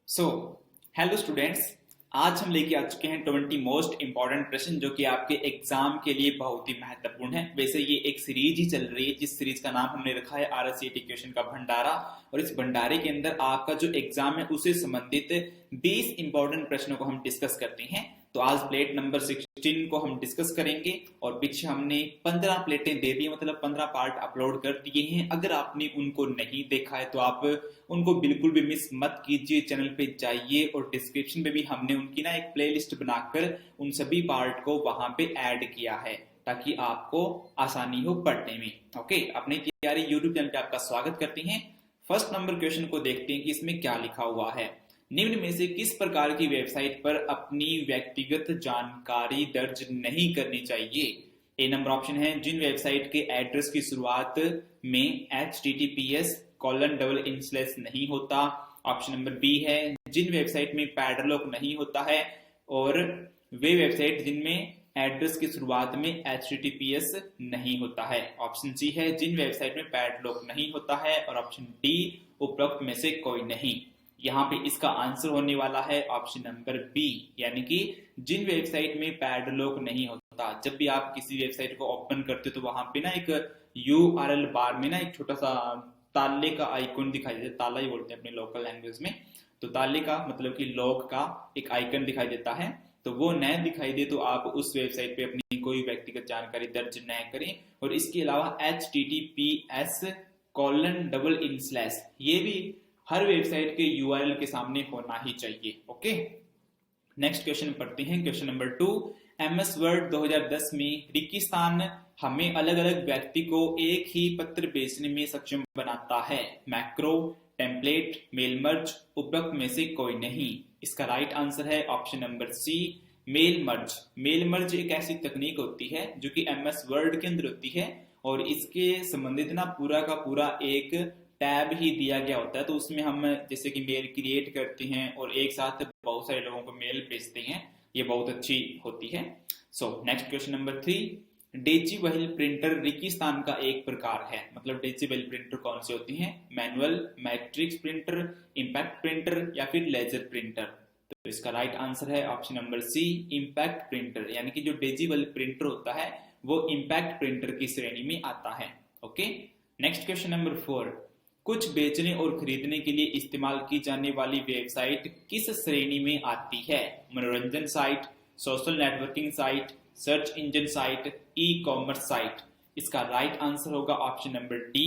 So hello students. आज हम लेके आ चुके हैं 20 मोस्ट इंपॉर्टेंट प्रश्न जो कि आपके एग्जाम के लिए बहुत ही महत्वपूर्ण है। वैसे ये एक सीरीज ही चल रही है जिस सीरीज का नाम हमने रखा है RSCT क्वेश्चन का भंडारा, और इस भंडारे के अंदर आपका जो एग्जाम है उससे संबंधित 20 इंपॉर्टेंट प्रश्नों को हम डिस्कस करते हैं। तो आज प्लेट नंबर 16 को हम डिस्कस करेंगे और पीछे हमने 15 प्लेटें दे दी, मतलब 15 पार्ट अपलोड कर दिए हैं। अगर आपने उनको नहीं देखा है तो आप उनको बिल्कुल भी मिस मत कीजिए, चैनल पे जाइए और डिस्क्रिप्शन पे भी हमने उनकी ना एक प्लेलिस्ट बनाकर उन सभी पार्ट को वहां पे ऐड किया है ताकि आपको आसानी हो पढ़ने में। ओके, अपनी तैयारी यूट्यूब चैनल पे आपका स्वागत करते हैं। फर्स्ट नंबर क्वेश्चन को देखते हैं कि इसमें क्या लिखा हुआ है। निम्न में से किस प्रकार की वेबसाइट पर अपनी व्यक्तिगत जानकारी दर्ज नहीं करनी चाहिए? ए नंबर ऑप्शन है जिन वेबसाइट के एड्रेस की शुरुआत में https:// नहीं होता। ऑप्शन नंबर बी है जिन वेबसाइट में पैडलॉक नहीं होता है, और वे वेबसाइट जिनमें एड्रेस की शुरुआत में https नहीं होता है। ऑप्शन सी है जिन वेबसाइट में पैडलॉक नहीं होता है, और ऑप्शन डी उपरोक्त में से कोई नहीं। यहाँ पे इसका आंसर होने वाला है ऑप्शन नंबर बी, यानी कि जिन वेबसाइट में पैडलॉक नहीं होता। जब भी आप किसी वेबसाइट को ओपन करते हो तो वहां पे ना एक URL बार में ना एक छोटा सा ताले का आइकन दिखाई देता है, ताला ही बोलते हैं अपने लोकल लैंग्वेज में। तो ताले का मतलब कि लॉक का एक आइकन दिखाई देता है, तो वो न दिखाई दे तो आप उस वेबसाइट पे अपनी कोई व्यक्तिगत जानकारी दर्ज न करें। और इसके अलावा https:// ये भी हर वेबसाइट के URL के सामने होना ही चाहिए। ओके, नेक्स्ट क्वेश्चन पढ़ते हैं। क्वेश्चन नंबर 2, MS वर्ड 2010 में रिक्तिस्थान हमें अलग अलग व्यक्ति को एक ही पत्र भेजने में सक्षम बनाता है। मैक्रो, टेम्पलेट, मेल मर्ज, उपरोक्त में से कोई नहीं। इसका राइट आंसर है option number C, mail merge. Mail merge एक ऐसी तकनीक होती है जो कि MS वर्ड के अंदर होती है, और इसके संबंधित ना पूरा का पूरा एक टैब ही दिया गया होता है। तो उसमें हम जैसे कि मेल क्रिएट करते हैं और एक साथ बहुत सारे लोगों को मेल भेजते हैं, ये बहुत अच्छी होती है। सो नेक्स्ट क्वेश्चन नंबर 3, डेजिबल प्रिंटर रिक्तिस्थान का एक प्रकार है। मतलब डेजिबल प्रिंटर कौन सी होती है? Manual, matrix printer, impact printer या फिर लेजर प्रिंटर। तो इसका राइट आंसर है option number C, impact printer. यानी कि जो डेजिबल प्रिंटर होता है वो इंपैक्ट प्रिंटर की श्रेणी में आता है। ओके, नेक्स्ट क्वेश्चन नंबर 4, कुछ बेचने और खरीदने के लिए इस्तेमाल की जाने वाली वेबसाइट किस श्रेणी में आती है? मनोरंजन site, social networking site, search engine site, e commerce site. इसका राइट आंसर होगा option number D,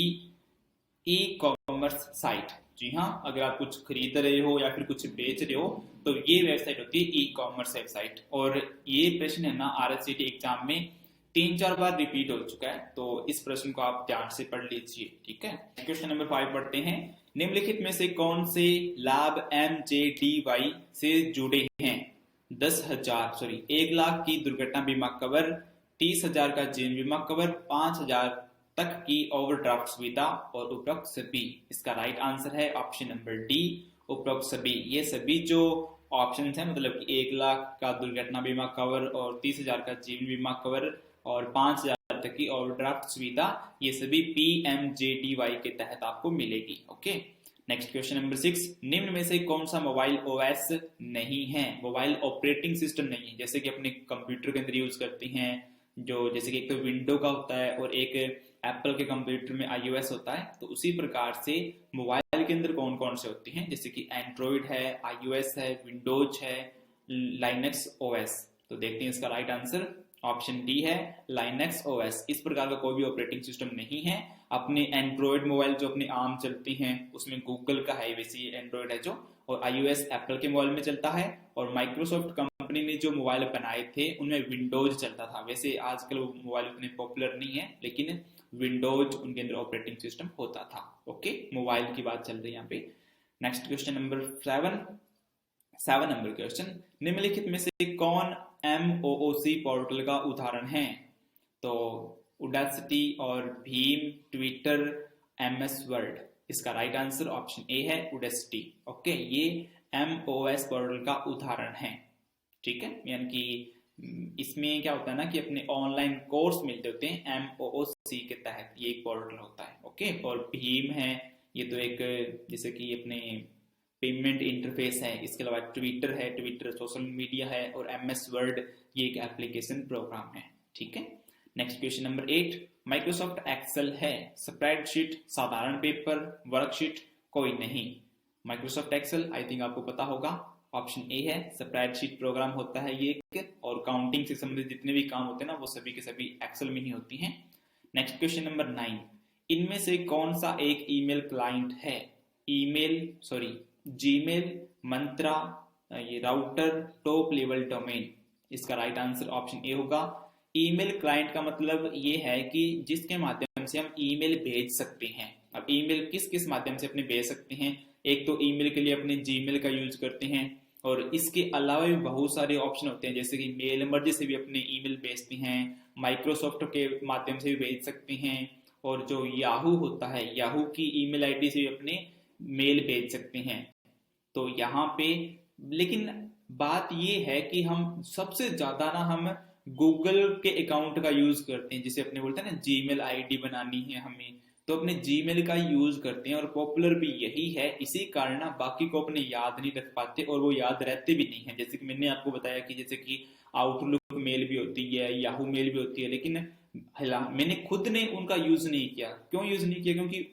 e commerce site. जी हाँ, अगर आप कुछ खरीद रहे हो या फिर कुछ बेच रहे हो तो ये वेबसाइट होती है ई कॉमर्स वेबसाइट। और ये प्रश्न है ना RSCT एग्जाम में 3-4 बार रिपीट हो चुका है, तो इस प्रश्न को आप ध्यान से पढ़ लीजिए। ठीक है, क्वेश्चन नंबर 5 पढ़ते हैं। निम्नलिखित में से कौन से लाभ MJDY से जुड़े हैं? 1 लाख की दुर्घटना बीमा कवर, 30,000 का जीवन बीमा कवर, 5,000 तक की ओवरड्राफ्ट सुविधा, और उपरोक्त सभी। इसका राइट आंसर है ऑप्शन नंबर डी, उपरोक्त सभी। ये सभी जो ऑप्शन है, मतलब कि 1 लाख का दुर्घटना बीमा कवर और 30,000 का जीवन बीमा कवर और 5,000 तक की ओवरड्राफ्ट सुविधा, ये सभी PMJDY के तहत आपको मिलेगी। ओके, नेक्स्ट क्वेश्चन नंबर 6, निम्न में से कौन सा मोबाइल OS नहीं है? मोबाइल ऑपरेटिंग सिस्टम नहीं है, जैसे कि अपने कंप्यूटर के अंदर यूज करते हैं, जो जैसे कि एक तो विंडो का होता है और एक एप्पल के कंप्यूटर में iOS होता है। तो उसी प्रकार से मोबाइल के अंदर कौन कौन से होते हैं, जैसे कि एंड्रॉइड है, iOS है, विंडोज है, लाइनक्स OS। तो देखते हैं इसका राइट आंसर ऑप्शन डी है, लाइनक्स OS। इस प्रकार का कोई भी ऑपरेटिंग सिस्टम नहीं है। अपने एंड्रॉइड मोबाइल जो अपने आम चलते हैं उसमें गूगल का है, वैसे एंड्रॉइड है जो, और iOS एप्पल के मोबाइल में चलता है, और माइक्रोसॉफ्ट कंपनी ने जो मोबाइल बनाए थे उनमें विंडोज चलता था। वैसे आजकल वो मोबाइल उतने पॉपुलर नहीं है, लेकिन विंडोज उनके अंदर ऑपरेटिंग सिस्टम होता था। ओके, मोबाइल की बात चल रही है यहाँ पे। Next question number 7 number question, निम्नलिखित में से कौन MOOC पोर्टल का उदाहरण है? तो उडासिटी और भीम, ट्विटर, MS वर्ड। इसका राइट आंसर ऑप्शन ए है, उडासिटी। ओके, ये MOOC पोर्टल का उदाहरण है। ठीक है, यानी कि इसमें क्या होता है ना कि अपने ऑनलाइन कोर्स मिलते होते हैं MOOC के तहत, ये एक पोर्टल होता है। ओके, और भीम है, ये तो एक जैसे कि अपने पेमेंट इंटरफेस है, इसके अलावा ट्विटर है, ट्विटर सोशल मीडिया है, और MS वर्ड ये एक एप्लीकेशन प्रोग्राम है। ठीक है। Next question number 8, Microsoft Excel है, स्प्रेडशीट, साधारण पेपर, वर्कशीट, कोई नहीं। माइक्रोसॉफ्ट एक्सेल आई थिंक आपको पता होगा, ऑप्शन ए है, स्प्रेडशीट प्रोग्राम होता है ये, और काउंटिंग से संबंधित जितने भी काम होते हैं ना वो सभी के सभी एक्सेल में ही होती हैं। नेक्स्ट क्वेश्चन नंबर 9, इनमें से कौन सा एक ईमेल क्लाइंट है? जीमेल, मंत्रा, ये राउटर, टॉप लेवल डोमेन। इसका राइट आंसर ऑप्शन ए होगा। ईमेल क्लाइंट का मतलब ये है कि जिसके माध्यम से हम ईमेल भेज सकते हैं। अब ईमेल किस किस माध्यम से अपने भेज सकते हैं? एक तो ईमेल के लिए अपने जीमेल का यूज करते हैं, और इसके अलावा भी बहुत सारे ऑप्शन होते हैं, जैसे कि मेल मर्जी से भी अपने ईमेल भेजते हैं, माइक्रोसॉफ्ट के माध्यम से भी भेज सकते हैं, और जो याहू होता है, याहू की ईमेल आईडी से भी अपने मेल भेज सकते हैं। तो यहाँ पे लेकिन बात ये है कि हम सबसे ज्यादा ना हम गूगल के अकाउंट का यूज करते हैं, जिसे अपने बोलते हैं ना जीमेल आईडी बनानी है हमें, तो अपने जीमेल का यूज करते हैं, और पॉपुलर भी यही है। इसी कारण ना बाकी को अपने याद नहीं रख पाते, और वो याद रहते भी नहीं है। जैसे कि मैंने आपको बताया कि जैसे कि आउटलुक मेल भी होती है, याहू मेल भी होती है, लेकिन मैंने खुद ने उनका यूज नहीं किया। क्यों यूज नहीं किया? क्योंकि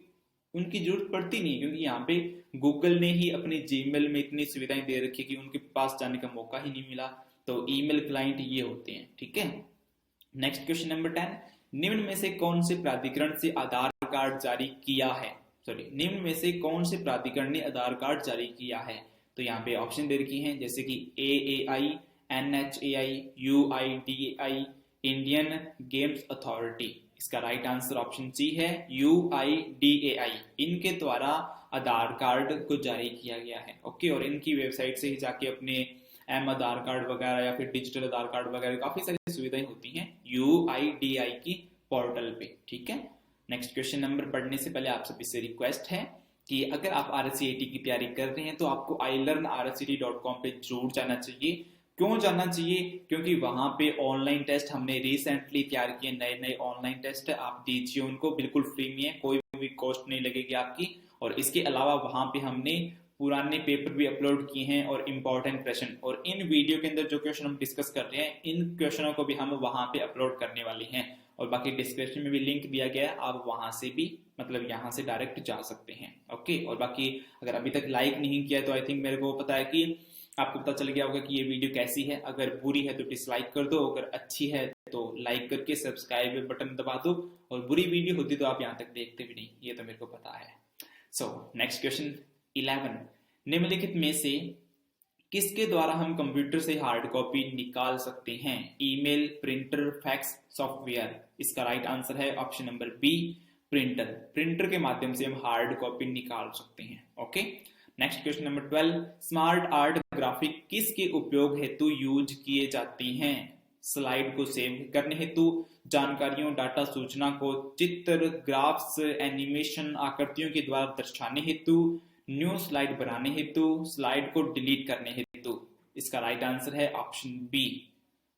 उनकी जरूरत पड़ती नहीं, क्योंकि यहाँ पे गूगल ने ही अपने जीमेल में इतनी सुविधाएं दे रखी है कि उनके पास जाने का मौका ही नहीं मिला। तो ईमेल क्लाइंट ये होते हैं। ठीक है। नेक्स्ट क्वेश्चन नंबर 10, निम्न में से कौन से प्राधिकरण से आधार कार्ड जारी किया है? निम्न में से कौन से प्राधिकरण ने आधार कार्ड जारी किया है? तो यहाँ पे ऑप्शन दे रखी हैं, जैसे कि AAI, NHAI, UIDAI, Indian games authority. इसका राइट आंसर ऑप्शन सी है, UIDAI। इनके द्वारा आधार कार्ड को जारी किया गया है। ओके। और इनकी वेबसाइट से ही जाके अपने आधार कार्ड वगैरह या फिर डिजिटल आधार कार्ड वगैरह काफी सारी सुविधाएं होती हैं UIDAI की पोर्टल पे। ठीक है। नेक्स्ट क्वेश्चन नंबर पढ़ने से पहले आप सभी से रिक्वेस्ट है कि अगर आप RSCET की तैयारी कर रहे हैं तो आपको ilearnrscet.com पे जरूर जाना चाहिए। क्यों जाना चाहिए? क्योंकि वहां पे ऑनलाइन टेस्ट हमने रिसेंटली तैयार किए, नए नए ऑनलाइन टेस्ट है, आप दीजिए उनको, बिल्कुल फ्री में है, कोई भी कॉस्ट नहीं लगेगी आपकी। और इसके अलावा वहां पे हमने पुराने पेपर भी अपलोड किए हैं और इंपॉर्टेंट क्वेश्चन, और इन वीडियो के अंदर जो क्वेश्चन हम डिस्कस कर रहे हैं, इन क्वेश्चनों को भी हम वहां पे अपलोड करने वाले हैं। और बाकी डिस्क्रिप्शन में भी लिंक दिया गया है, आप वहां से भी मतलब यहाँ से डायरेक्ट जा सकते हैं। ओके। और बाकी अगर अभी तक लाइक नहीं किया तो आई थिंक मेरे को पता है कि आपको पता चल गया होगा कि ये वीडियो कैसी है। अगर बुरी है तो डिसलाइक कर दो, अगर अच्छी है तो लाइक करके सब्सक्राइब बटन दबा दो, और बुरी वीडियो होती तो आप यहाँ तक देखते भी नहीं, ये तो मेरे को पता है। सो नेक्स्ट क्वेश्चन 11, निम्नलिखित में से किसके द्वारा हम कंप्यूटर से हार्ड कॉपी निकाल सकते हैं? Email, printer, fax, software. इसका राइट आंसर है option number B, printer. Printer के माध्यम से हम हार्ड कॉपी निकाल सकते हैं। Okay. Next question number 12, smart art graphic किसके उपयोग हेतु यूज किए जाती हैं? स्लाइड को सेव करने हेतु, जानकारियों, डाटा, सूचना को चित्र, ग्राफ्स, एनिमेशन, आकृतियों के द्वारा दर्शाने हेतु, न्यू स्लाइड बनाने हेतु, स्लाइड को डिलीट करने हेतु। इसका राइट आंसर है ऑप्शन बी,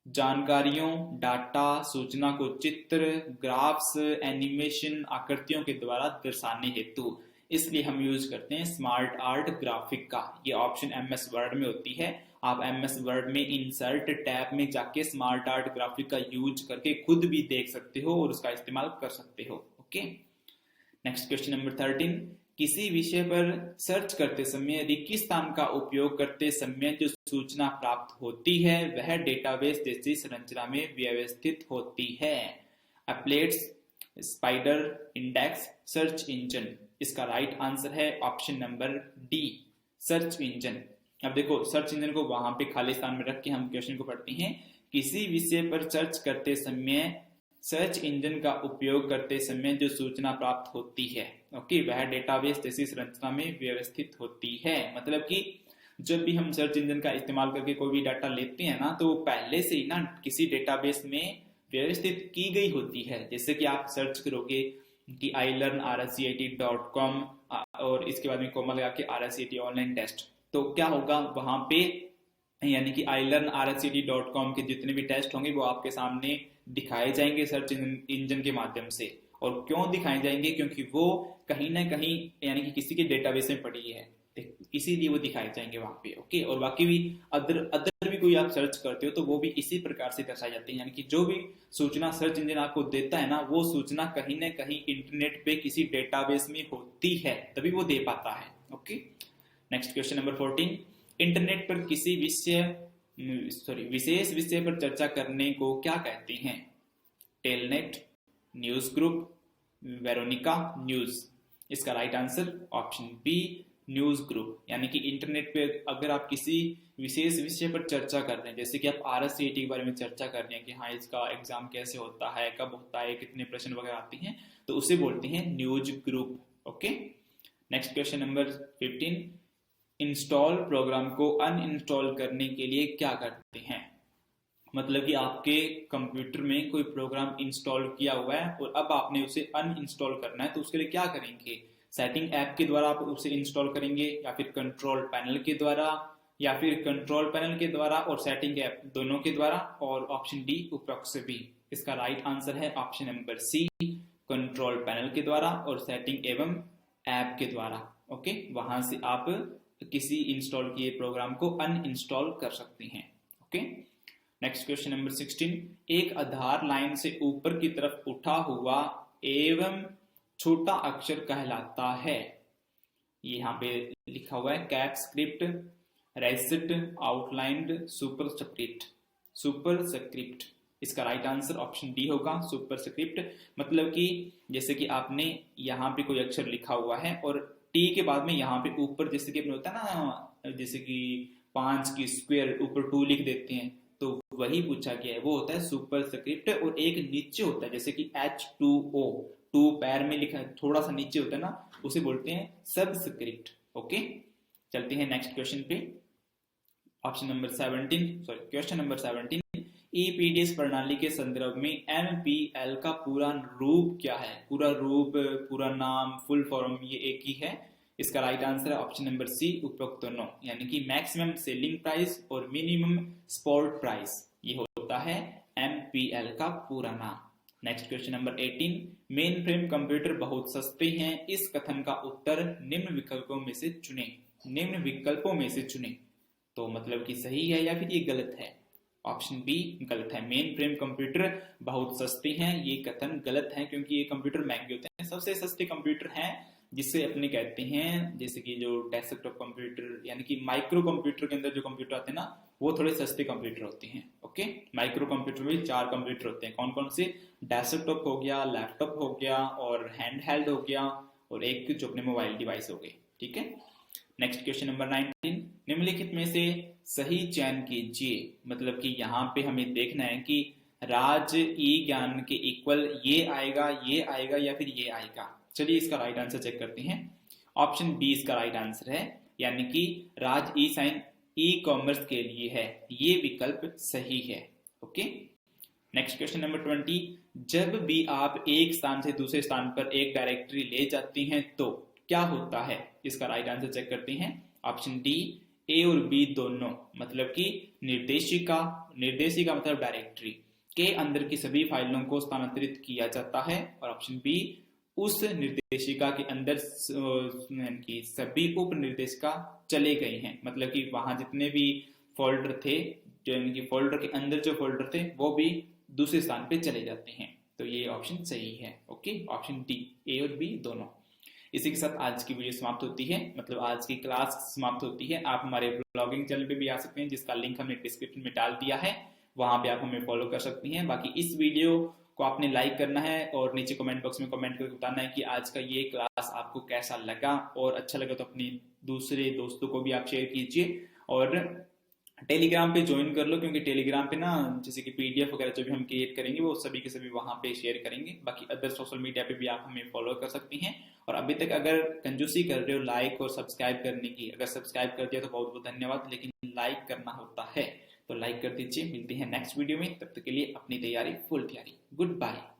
जानकारियों, डाटा, सूचना को चित्र, ग्राफ्स, एनिमेशन, आकृतियों के द्वारा दर्शाने हेतु। इसलिए हम यूज करते हैं स्मार्ट आर्ट ग्राफिक का। ये ऑप्शन MS वर्ड में होती है। आप MS वर्ड में इंसर्ट टैब में जाके स्मार्ट आर्ट ग्राफिक का यूज करके खुद भी देख सकते हो और उसका इस्तेमाल कर सकते हो। ओके। नेक्स्ट क्वेश्चन नंबर 13, किसी विषय पर सर्च करते समय रेगिस्तान का उपयोग करते समय जो सूचना प्राप्त होती है वह डेटाबेस जैसी संरचना में व्यवस्थित होती है। एप्लेट्स, स्पाइडर, इंडेक्स, सर्च इंजन। इसका राइट आंसर है option number D, search engine. अब देखो, सर्च इंजन को वहां पे खाली स्थान में रख के हम क्वेश्चन को पढ़ते हैं। किसी विषय पर सर्च करते समय सर्च इंजन का उपयोग करते समय जो सूचना प्राप्त होती है, ओके, वह डेटाबेस जैसी संरचना में व्यवस्थित होती है। मतलब कि जब भी हम सर्च इंजन का इस्तेमाल करके कोई भी डाटा लेते हैं ना, तो पहले से ही ना किसी डेटाबेस में व्यवस्थित की गई होती है। जैसे कि आप सर्च करोगे कि ilearnrscet.com और इसके बाद में कोमा लगा के RSCET ऑनलाइन टेस्ट, तो क्या होगा वहां पे, यानी कि ilearnrscet.com के जितने भी टेस्ट होंगे वो आपके सामने दिखाए जाएंगे सर्च इंजन के माध्यम से। और क्यों दिखाए जाएंगे? क्योंकि वो कहीं ना कहीं यानी कि किसी के डेटाबेस में पड़ी है। इसीलिए वो दिखाए जाएंगे वहां पे। ओके, और बाकी भी अदर भी कोई आप सर्च करते हो तो वो भी इसी प्रकार से दर्शाई जाती है, यानी कि जो भी सूचना सर्च इंजन आपको देता है ना, वो सूचना कहीं ना कहीं इंटरनेट पे किसी डेटाबेस में होती है, तभी वो दे पाता है। Okay, next question number 14, internet पर किसी विशेष विषय पर चर्चा करने को क्या कहते हैं? Telnet, news group, Veronica news. इसका right answer option B, news group. यानी कि इंटरनेट पे अगर आप किसी विशेष विषय पर चर्चा कर रहे हैं, जैसे कि आप RSCET के बारे में चर्चा कर रहे हैं कि हाँ इसका एग्जाम कैसे होता है, कब होता है, कितने प्रश्न वगैरह आते हैं, तो उसे बोलते हैं news group. Okay, next question number 15, install program को अनइंस्टॉल करने के लिए क्या करते हैं? मतलब कि आपके कंप्यूटर में कोई प्रोग्राम इंस्टॉल किया हुआ है और अब आपने उसे अनइंस्टॉल करना है, तो उसके लिए क्या करेंगे? सेटिंग ऐप के द्वारा आप उसे इंस्टॉल करेंगे, या फिर कंट्रोल पैनल के द्वारा, या फिर कंट्रोल पैनल के द्वारा और सेटिंग ऐप दोनों के द्वारा, और ऑप्शन डी उपरोक्त से भी। इसका राइट आंसर है option number C, control panel के द्वारा और सेटिंग एवं ऐप के द्वारा। ओके, वहां से आप किसी इंस्टॉल किए प्रोग्राम को अनइंस्टॉल कर सकते हैं। ओके, नेक्स्ट क्वेश्चन नंबर 16, एक आधार लाइन से ऊपर की तरफ उठा हुआ एवं छोटा अक्षर कहलाता है? यहाँ पे लिखा हुआ है कैप स्क्रिप्ट, रेसिट, आउटलाइंड, सुपरस्क्रिप्ट। इसका राइट आंसर ऑप्शन डी होगा, सुपरस्क्रिप्ट। मतलब कि जैसे कि आपने यहाँ पे कोई अक्षर लिखा हुआ है और टी के बाद में यहाँ पे ऊपर जैसे कि अपने होता है ना, जैसे कि 5 की स्क्वायर ऊपर 2 लिख देते हैं, तो वही पूछा गया है, वो होता है सुपरस्क्रिप्ट। और एक नीचे होता है जैसे कि H2O, 2 पैर में लिखा है, थोड़ा सा नीचे होता है ना, उसे बोलते हैं सबस्क्रिप्ट। ओके, चलते हैं नेक्स्ट क्वेश्चन पे। Option number 17, question number 17, EPDS प्रणाली के संदर्भ में MPL का पूरा रूप क्या है? पूरा रूप, पूरा नाम, फुल फॉर्म, ये एक ही है। इसका राइट आंसर है ऑप्शन नंबर सी, उपरोक्त दोनों। यानी कि मैक्सिमम सेलिंग प्राइस और मिनिमम सपोर्ट प्राइस, ये होता है MPL का पूरा नाम। Next question number 18, main frame computer बहुत सस्ते हैं, इस कथन का उत्तर निम्न विकल्पों में से चुने। निम्न विकल्पों में से चुने, तो मतलब कि सही है या फिर ये गलत है? ऑप्शन बी गलत है, मेन फ्रेम कंप्यूटर बहुत सस्ते हैं, ये कथन गलत है, क्योंकि ये कंप्यूटर महंगे होते हैं। सबसे सस्ते कंप्यूटर हैं जिसे अपने कहते हैं, जैसे कि जो डेस्कटॉप कंप्यूटर, यानी कि माइक्रो कंप्यूटर के अंदर जो कंप्यूटर आते हैं ना, वो थोड़े सस्ते कंप्यूटर होते हैं। ओके, माइक्रो कंप्यूटर में 4 कंप्यूटर होते हैं। कौन कौन से? डेस्कटॉप हो गया, लैपटॉप हो गया, और हैंड हेल्ड हो गया, और एक जो अपने मोबाइल डिवाइस हो गए। ठीक है, नेक्स्ट क्वेश्चन नंबर 19, निम्नलिखित में से सही चयन कीजिए। मतलब कि यहाँ पे हमें देखना है कि राज ई ज्ञान के इक्वल ये आएगा, ये आएगा, या फिर ये आएगा। चलिए इसका राइट आंसर चेक करते हैं। ऑप्शन बी इसका राइट आंसर है, यानी कि राज ई साइन ई कॉमर्स के लिए है, ये विकल्प सही है। ओके, नेक्स्ट क्वेश्चन नंबर 20, जब भी आप एक स्थान से दूसरे स्थान पर एक डायरेक्टरी ले जाती हैं तो क्या होता है? इसका राइट आंसर चेक करते हैं। ऑप्शन डी, ए और बी दोनों, मतलब कि निर्देशिका मतलब डायरेक्टरी के अंदर की सभी फाइलों को स्थानांतरित किया जाता है, और ऑप्शन बी, उस निर्देशिका के अंदर की सभी उप निर्देशिका चले गए हैं, मतलब कि वहां जितने भी फोल्डर थे, जो इनकी फोल्डर के अंदर जो फोल्डर थे, वो भी दूसरे स्थान पे चले जाते हैं। तो ये ऑप्शन सही है। ओके, ऑप्शन डी, ए और बी दोनों। इसी के साथ आज की वीडियो समाप्त होती है, मतलब आज की क्लास समाप्त होती है। आप हमारे ब्लॉगिंग चैनल पे भी आ सकते हैं, जिसका लिंक हमने डिस्क्रिप्शन में डाल दिया है, वहां पे आप हमें फॉलो कर सकती हैं। बाकी इस वीडियो को आपने लाइक करना है और नीचे कमेंट बॉक्स में कमेंट करके बताना है कि आज का ये क्लास आपको कैसा लगा, और अच्छा लगा तो अपने दूसरे दोस्तों को भी आप शेयर कीजिए। और टेलीग्राम पे ज्वाइन कर लो, क्योंकि टेलीग्राम पे ना जैसे कि PDF वगैरह जो भी हम क्रिएट करेंगे वो सभी के सभी वहां पे शेयर करेंगे। बाकी अदर सोशल मीडिया पे भी आप हमें फॉलो कर सकती हैं। और अभी तक अगर कंजूसी कर रहे हो लाइक और सब्सक्राइब करने की, अगर सब्सक्राइब कर दिया तो बहुत बहुत धन्यवाद, लेकिन लाइक करना होता है, तो लाइक कर दीजिए। मिलते हैं नेक्स्ट वीडियो में, तब तक के लिए अपनी तैयारी फुल तैयारी। Good bye.